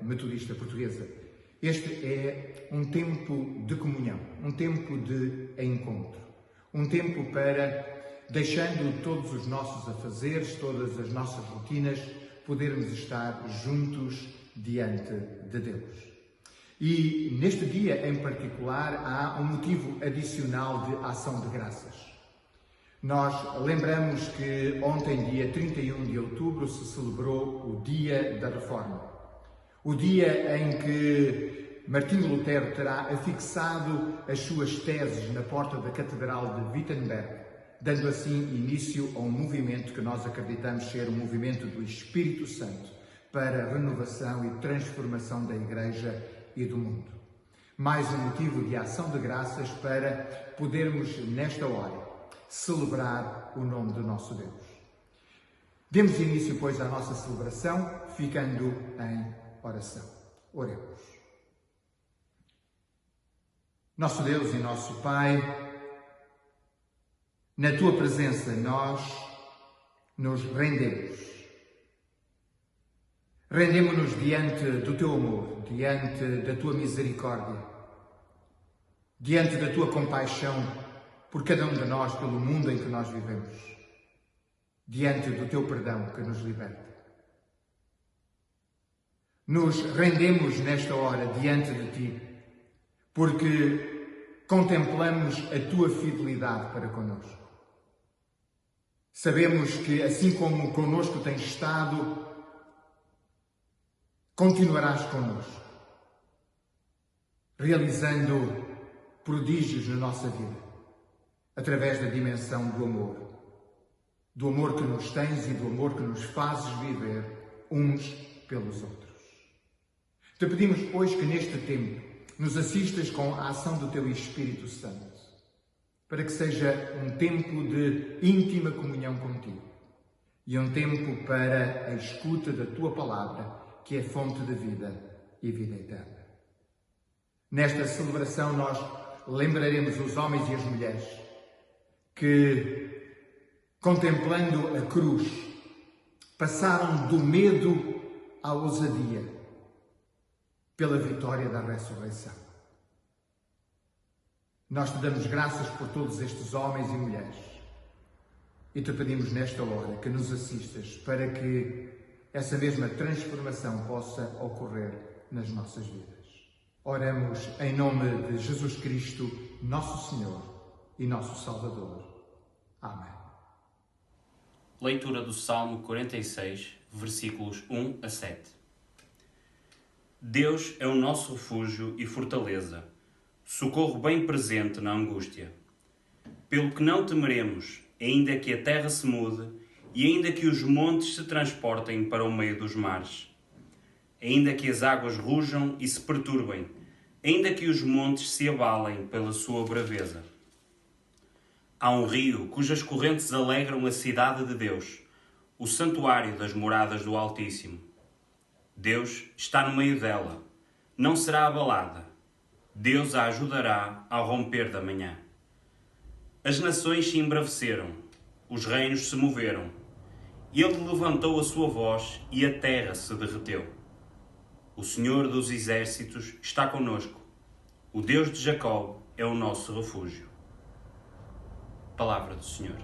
Metodista Portuguesa. Este é um tempo de comunhão, um tempo de encontro, um tempo para, deixando todos os nossos afazeres, todas as nossas rotinas, podermos estar juntos diante de Deus. E neste dia em particular há um motivo adicional de ação de graças. Nós lembramos que ontem, dia 31 de outubro, se celebrou o Dia da Reforma. O dia em que Martinho Lutero terá afixado as suas teses na porta da Catedral de Wittenberg, dando assim início a um movimento que nós acreditamos ser um movimento do Espírito Santo para a renovação e transformação da Igreja e do mundo. Mais um motivo de ação de graças para podermos, nesta hora, celebrar o nome do nosso Deus. Demos início, pois, à nossa celebração, ficando em oração. Oremos. Nosso Deus e nosso Pai, na Tua presença nós nos rendemos. Rendemo-nos diante do Teu amor, diante da Tua misericórdia, diante da Tua compaixão por cada um de nós, pelo mundo em que nós vivemos, diante do Teu perdão que nos liberta. Nos rendemos nesta hora diante de Ti, porque contemplamos a Tua fidelidade para connosco. Sabemos que, assim como connosco tens estado, continuarás connosco, realizando prodígios na nossa vida, através da dimensão do amor que nos tens e do amor que nos fazes viver uns pelos outros. Te pedimos, pois, que neste tempo nos assistas com a ação do Teu Espírito Santo, para que seja um tempo de íntima comunhão contigo e um tempo para a escuta da Tua palavra, que é fonte de vida e vida eterna. Nesta celebração nós lembraremos os homens e as mulheres que, contemplando a cruz, passaram do medo à ousadia pela vitória da ressurreição. Nós Te damos graças por todos estes homens e mulheres e Te pedimos nesta hora que nos assistas para que essa mesma transformação possa ocorrer nas nossas vidas. Oramos em nome de Jesus Cristo, nosso Senhor e nosso Salvador. Amém. Leitura do Salmo 46, versículos 1 a 7. Deus é o nosso refúgio e fortaleza, socorro bem presente na angústia. Pelo que não temeremos, ainda que a terra se mude e ainda que os montes se transportem para o meio dos mares, ainda que as águas rujam e se perturbem, ainda que os montes se abalem pela sua braveza. Há um rio cujas correntes alegram a cidade de Deus, o santuário das moradas do Altíssimo. Deus está no meio dela, não será abalada. Deus a ajudará ao romper da manhã. As nações se embraveceram, os reinos se moveram. Ele levantou a sua voz e a terra se derreteu. O Senhor dos exércitos está conosco. O Deus de Jacó é o nosso refúgio. Palavra do Senhor.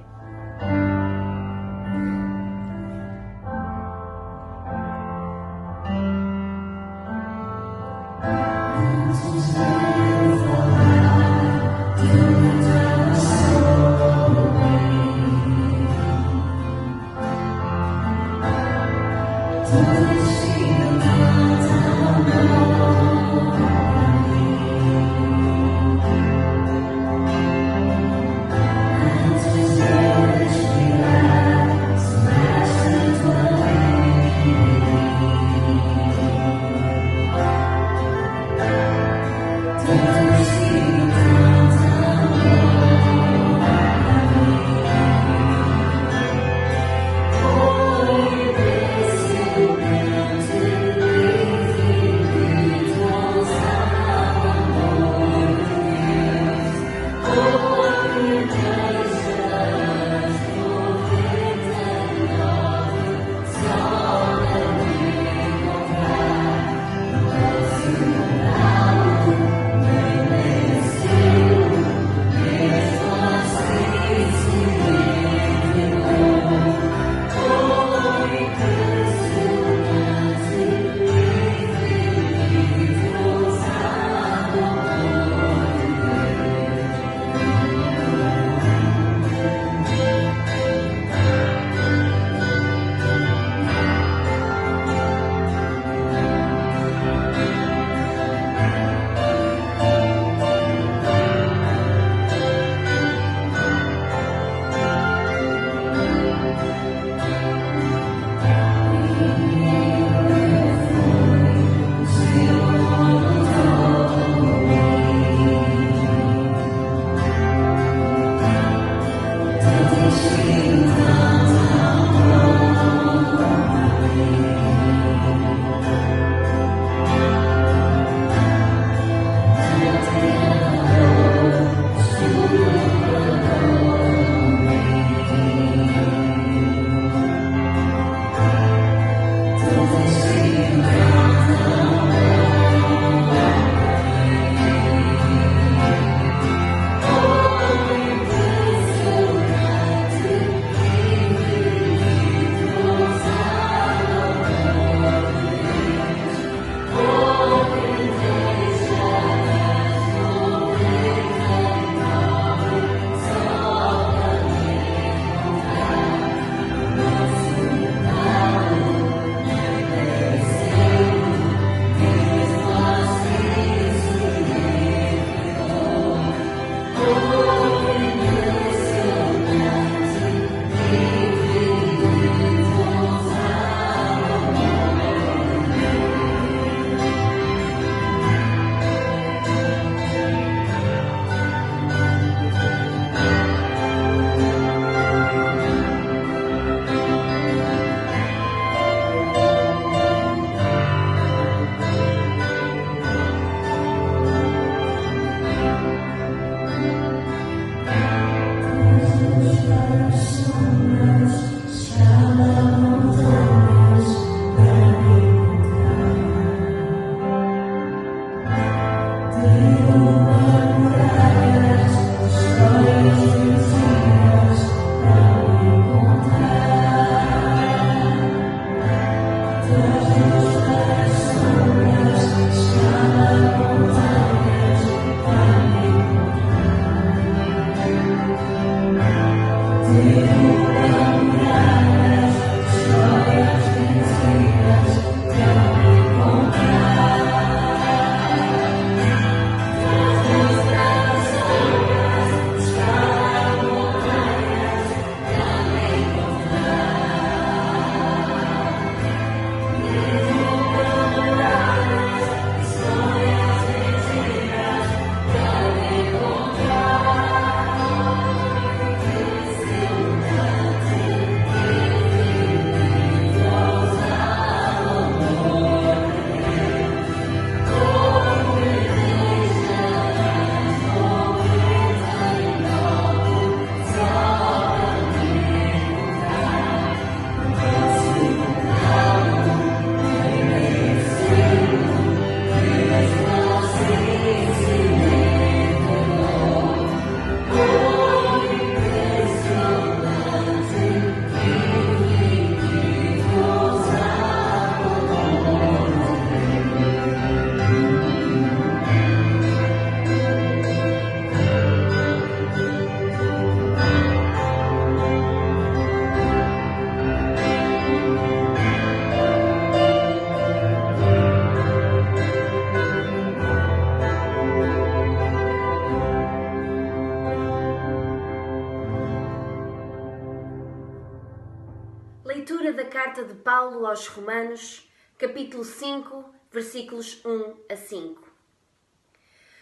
carta de Paulo aos Romanos, capítulo 5, versículos 1 a 5.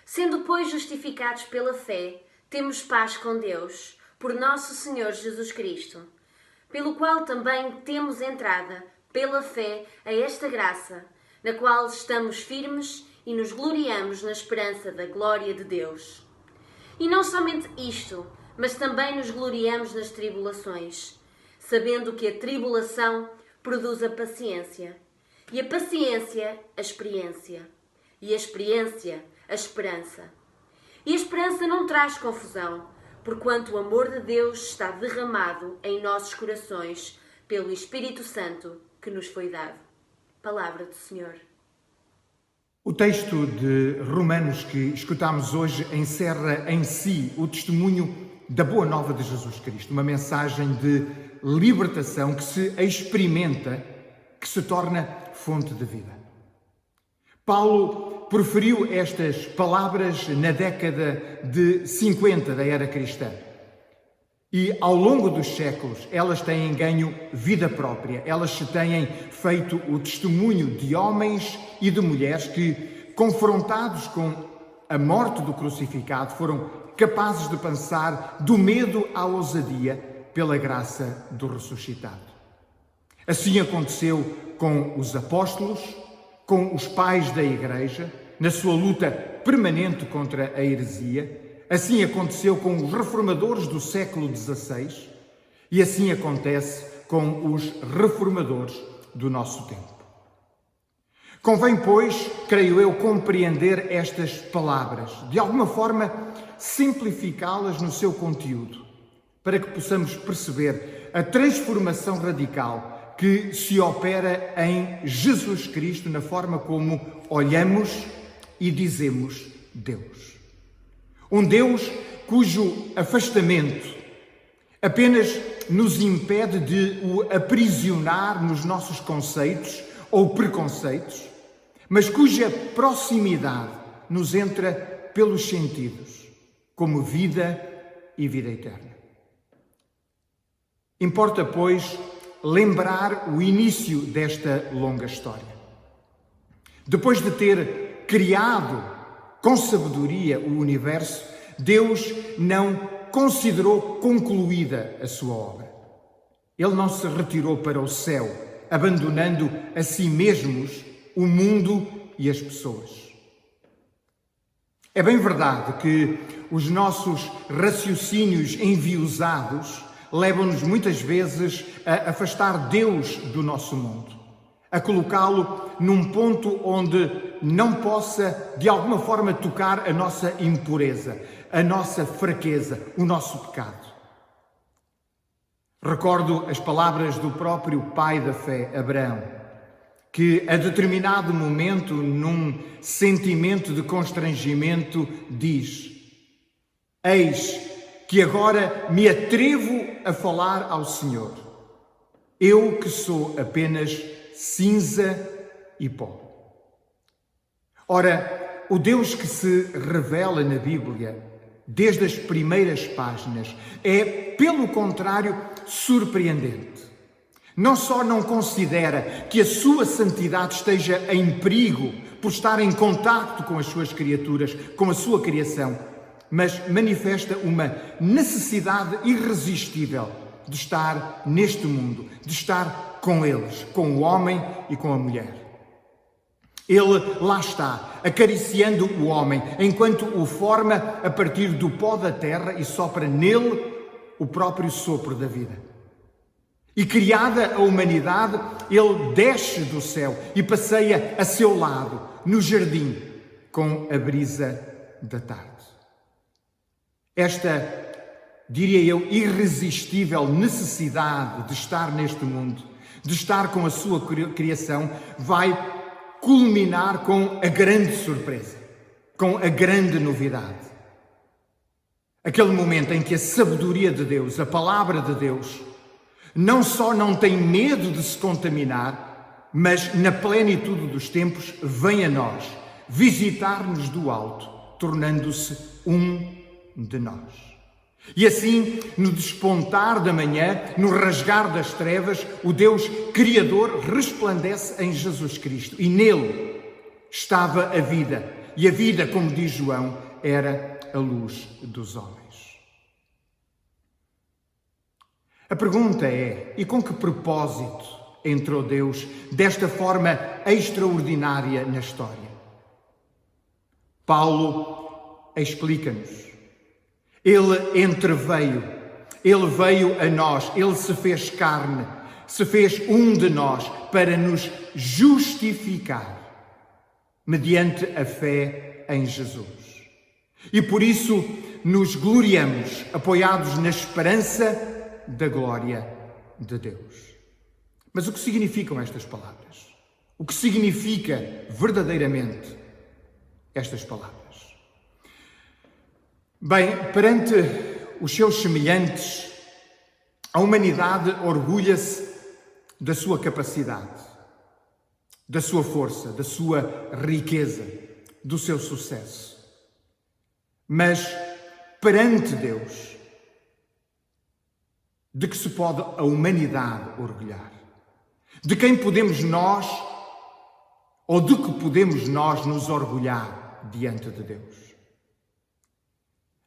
Sendo, pois, justificados pela fé, temos paz com Deus, por nosso Senhor Jesus Cristo, pelo qual também temos entrada, pela fé, a esta graça, na qual estamos firmes e nos gloriamos na esperança da glória de Deus. E não somente isto, mas também nos gloriamos nas tribulações, sabendo que a tribulação produz a paciência, e a paciência a experiência, e a experiência a esperança. E a esperança não traz confusão, porquanto o amor de Deus está derramado em nossos corações pelo Espírito Santo que nos foi dado. Palavra do Senhor. O texto de Romanos que escutamos hoje encerra em si o testemunho da Boa Nova de Jesus Cristo, uma mensagem de libertação que se experimenta, que se torna fonte de vida. Paulo proferiu estas palavras na década de 50 da era cristã. E ao longo dos séculos elas têm ganho vida própria, elas se têm feito o testemunho de homens e de mulheres que, confrontados com a morte do crucificado, foram capazes de passar do medo à ousadia pela graça do ressuscitado. Assim aconteceu com os apóstolos, com os pais da Igreja, na sua luta permanente contra a heresia. Assim aconteceu com os reformadores do século XVI e assim acontece com os reformadores do nosso tempo. Convém, pois, creio eu, compreender estas palavras, de alguma forma simplificá-las no seu conteúdo, para que possamos perceber a transformação radical que se opera em Jesus Cristo na forma como olhamos e dizemos Deus. Um Deus cujo afastamento apenas nos impede de o aprisionar nos nossos conceitos ou preconceitos, mas cuja proximidade nos entra pelos sentidos, como vida e vida eterna. Importa, pois, lembrar o início desta longa história. Depois de ter criado com sabedoria o universo, Deus não considerou concluída a sua obra. Ele não se retirou para o céu, abandonando a si mesmos o mundo e as pessoas. É bem verdade que os nossos raciocínios enviosados levam-nos muitas vezes a afastar Deus do nosso mundo, a colocá-lo num ponto onde não possa, de alguma forma, tocar a nossa impureza, a nossa fraqueza, o nosso pecado. Recordo as palavras do próprio pai da fé, Abraão, que a determinado momento, num sentimento de constrangimento, diz: eis que agora me atrevo a falar ao Senhor, eu que sou apenas cinza e pó. Ora, o Deus que se revela na Bíblia, desde as primeiras páginas, é, pelo contrário, surpreendente. Não só não considera que a sua santidade esteja em perigo por estar em contacto com as suas criaturas, com a sua criação, mas manifesta uma necessidade irresistível de estar neste mundo, de estar com eles, com o homem e com a mulher. Ele lá está, acariciando o homem, enquanto o forma a partir do pó da terra e sopra nele o próprio sopro da vida. E criada a humanidade, ele desce do céu e passeia a seu lado, no jardim, com a brisa da tarde. Esta, diria eu, irresistível necessidade de estar neste mundo, de estar com a sua criação, vai culminar com a grande surpresa, com a grande novidade. Aquele momento em que a sabedoria de Deus, a palavra de Deus, não só não tem medo de se contaminar, mas na plenitude dos tempos vem a nós visitar-nos do alto, tornando-se um de nós. E assim, no despontar da manhã, no rasgar das trevas, o Deus Criador resplandece em Jesus Cristo. E nele estava a vida. E a vida, como diz João, era a luz dos homens. A pergunta é, e com que propósito entrou Deus desta forma extraordinária na história? Paulo explica-nos. Ele entreveio, ele veio a nós, ele se fez carne, se fez um de nós para nos justificar mediante a fé em Jesus. E por isso nos gloriamos, apoiados na esperança da glória de Deus. Mas o que significam estas palavras? O que significa verdadeiramente estas palavras? Bem, perante os seus semelhantes, a humanidade orgulha-se da sua capacidade, da sua força, da sua riqueza, do seu sucesso. Mas perante Deus, de que se pode a humanidade orgulhar? De quem podemos nós, ou de que podemos nós nos orgulhar diante de Deus?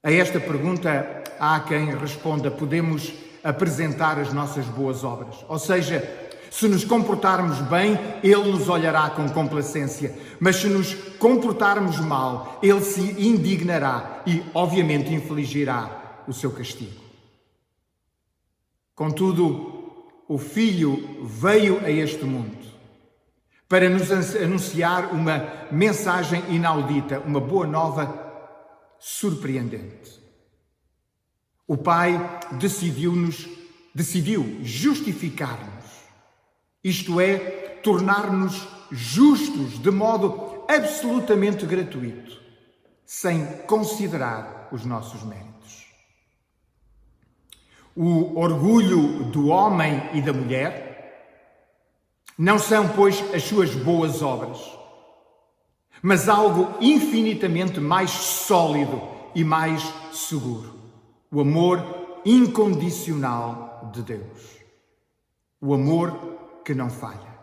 A esta pergunta há quem responda: podemos apresentar as nossas boas obras. Ou seja, se nos comportarmos bem, Ele nos olhará com complacência. Mas se nos comportarmos mal, Ele se indignará e, obviamente, infligirá o seu castigo. Contudo, o Filho veio a este mundo para nos anunciar uma mensagem inaudita, uma boa nova surpreendente. O Pai decidiu justificar-nos, isto é, tornar-nos justos de modo absolutamente gratuito, sem considerar os nossos méritos. O orgulho do homem e da mulher não são, pois, as suas boas obras, mas algo infinitamente mais sólido e mais seguro. O amor incondicional de Deus. O amor que não falha.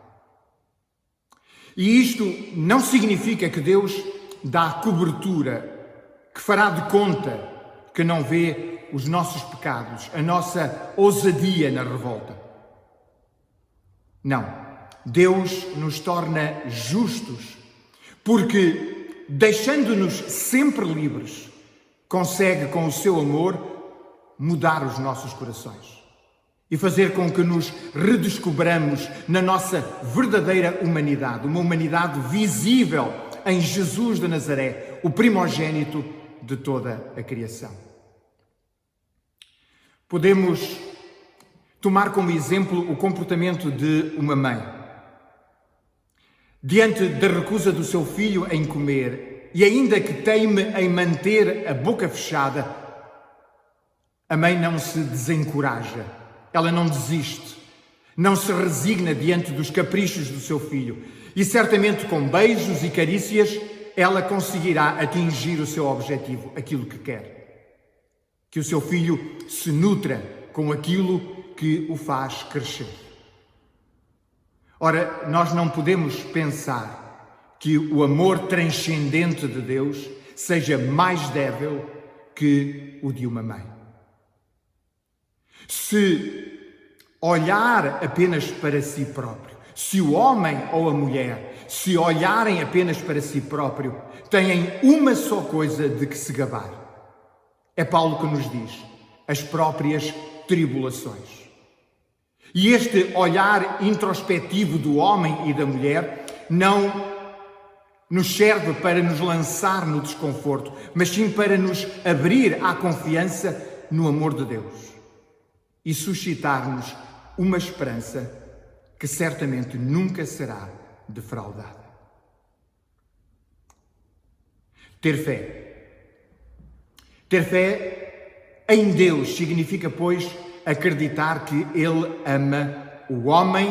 E isto não significa que Deus dá cobertura, que fará de conta que não vê os nossos pecados, a nossa ousadia na revolta. Não. Deus nos torna justos, porque, deixando-nos sempre livres, consegue, com o seu amor, mudar os nossos corações e fazer com que nos redescobramos na nossa verdadeira humanidade, uma humanidade visível em Jesus de Nazaré, o primogênito de toda a criação. Podemos tomar como exemplo o comportamento de uma mãe. Diante da recusa do seu filho em comer, e ainda que teime em manter a boca fechada, a mãe não se desencoraja, ela não desiste, não se resigna diante dos caprichos do seu filho, e certamente com beijos e carícias ela conseguirá atingir o seu objetivo, aquilo que quer. Que o seu filho se nutra com aquilo que o faz crescer. Ora, nós não podemos pensar que o amor transcendente de Deus seja mais débil que o de uma mãe. Se olhar apenas para si próprio, se o homem ou a mulher, se olharem apenas para si próprio, têm uma só coisa de que se gabar. É Paulo que nos diz: as próprias tribulações. E este olhar introspectivo do homem e da mulher não nos serve para nos lançar no desconforto, mas sim para nos abrir à confiança no amor de Deus e suscitar-nos uma esperança que certamente nunca será defraudada. Ter fé. Ter fé em Deus significa, pois, acreditar que Ele ama o homem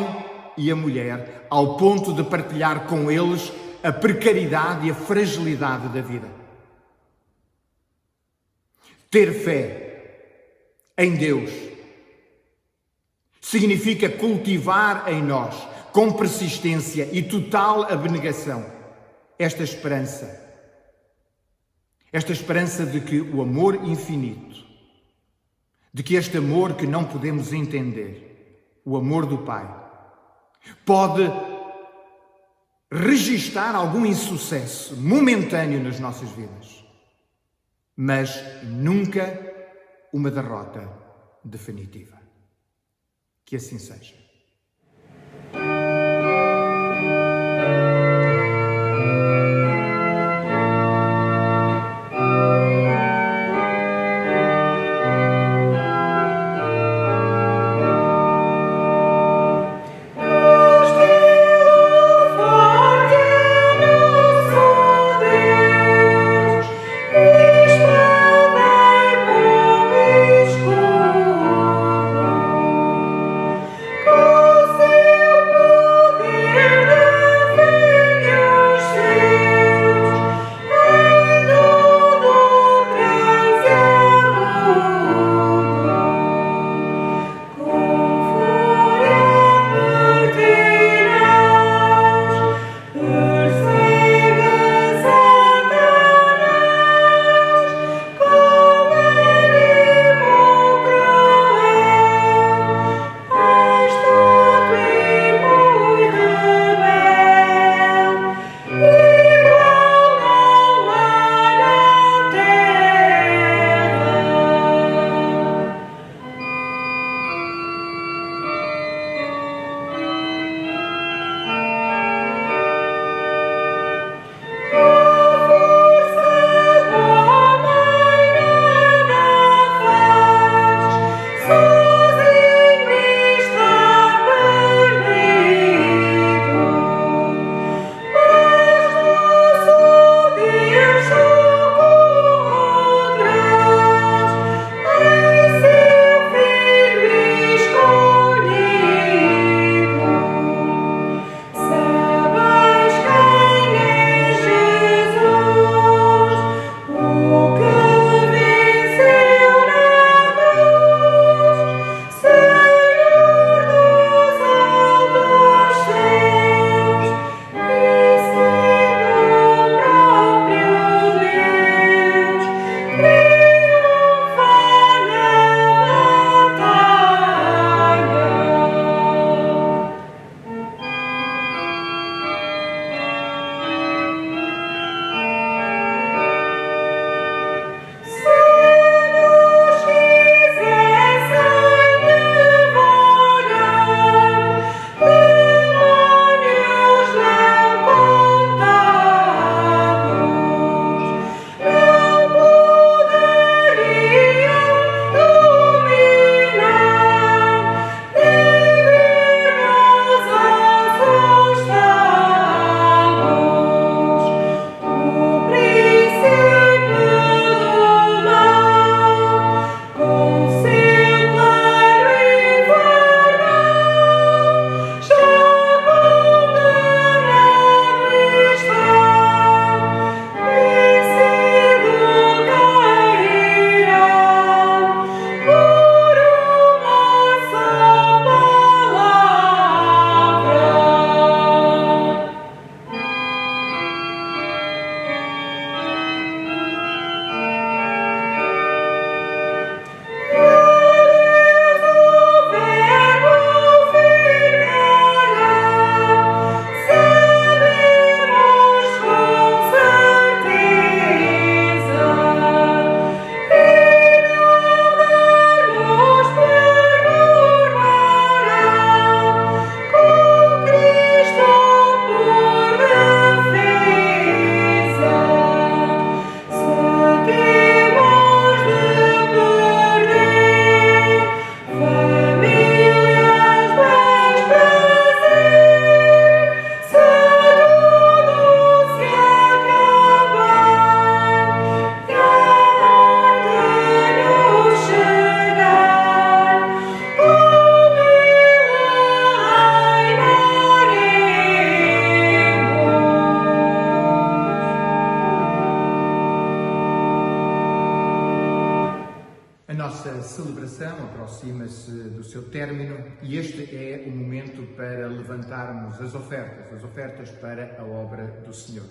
e a mulher ao ponto de partilhar com eles a precariedade e a fragilidade da vida. Ter fé em Deus. Significa cultivar em nós, com persistência e total abnegação, esta esperança de que o amor infinito, de que este amor que não podemos entender, o amor do Pai, pode registar algum insucesso momentâneo nas nossas vidas, mas nunca uma derrota definitiva. Que assim seja. Oh nossa celebração aproxima-se do seu término e este é o momento para levantarmos as ofertas para a obra do Senhor.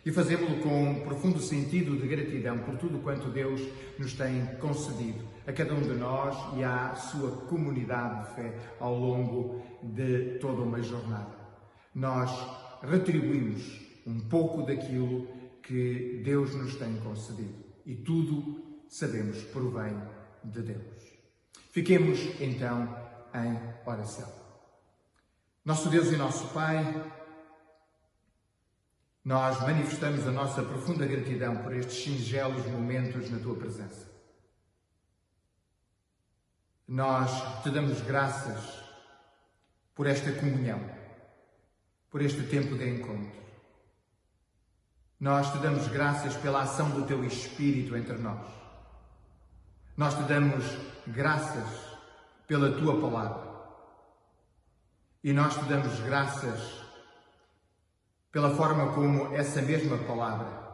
E fazemos-lo com um profundo sentido de gratidão por tudo quanto Deus nos tem concedido, a cada um de nós e à sua comunidade de fé ao longo de toda uma jornada. Nós retribuímos um pouco daquilo que Deus nos tem concedido e tudo sabemos provém de Deus. Fiquemos então em oração. Nosso Deus e nosso Pai, nós manifestamos a nossa profunda gratidão por estes singelos momentos na Tua presença. Nós te damos graças por esta comunhão, por este tempo de encontro. Nós te damos graças pela ação do Teu Espírito entre nós. Nós te damos graças pela Tua Palavra. E nós te damos graças pela forma como essa mesma Palavra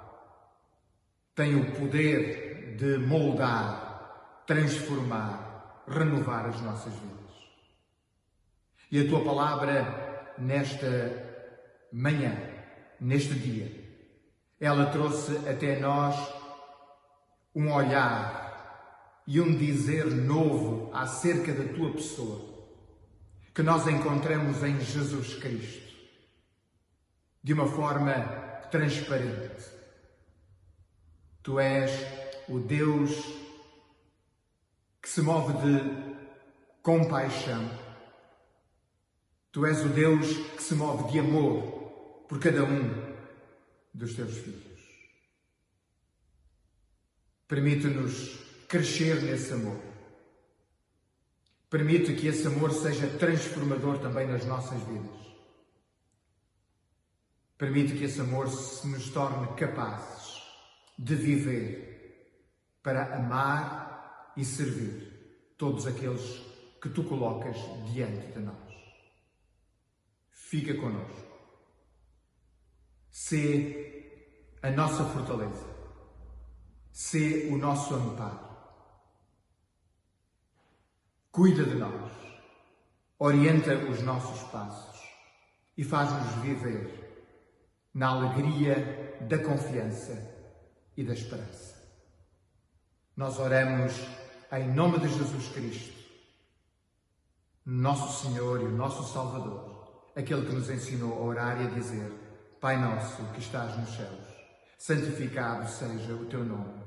tem o poder de moldar, transformar, renovar as nossas vidas. E a Tua Palavra, nesta manhã, neste dia, ela trouxe até nós um olhar e um dizer novo acerca da Tua pessoa, que nós encontramos em Jesus Cristo, de uma forma transparente. Tu és o Deus que se move de compaixão. Tu és o Deus que se move de amor por cada um dos Teus filhos. Permite-nos crescer nesse amor. Permite que esse amor seja transformador também nas nossas vidas. Permite que esse amor se nos torne capazes de viver para amar e servir todos aqueles que Tu colocas diante de nós. Fica connosco. Sê a nossa fortaleza. Sê o nosso amparo. Cuida de nós. Orienta os nossos passos e faz-nos viver na alegria da confiança e da esperança. Nós oramos em nome de Jesus Cristo, nosso Senhor e o nosso Salvador, aquele que nos ensinou a orar e a dizer: Pai nosso que estás nos céus, santificado seja o Teu nome.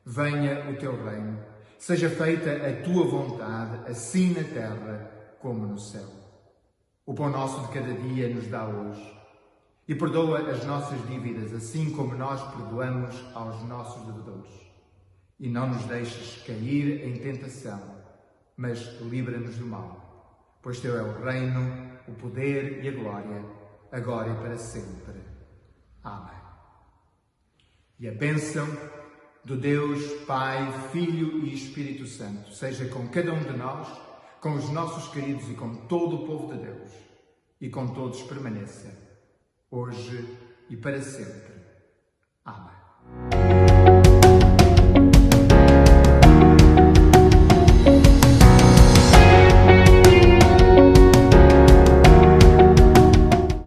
Venha o Teu reino, seja feita a Tua vontade, assim na terra como no céu. O pão nosso de cada dia nos dá hoje. E perdoa as nossas dívidas, assim como nós perdoamos aos nossos devedores. E não nos deixes cair em tentação, mas livra-nos do mal. Pois Teu é o reino, o poder e a glória, agora e para sempre. Amém. E a bênção do Deus, Pai, Filho e Espírito Santo seja com cada um de nós, com os nossos queridos e com todo o povo de Deus, e com todos permaneça, hoje e para sempre. Amém.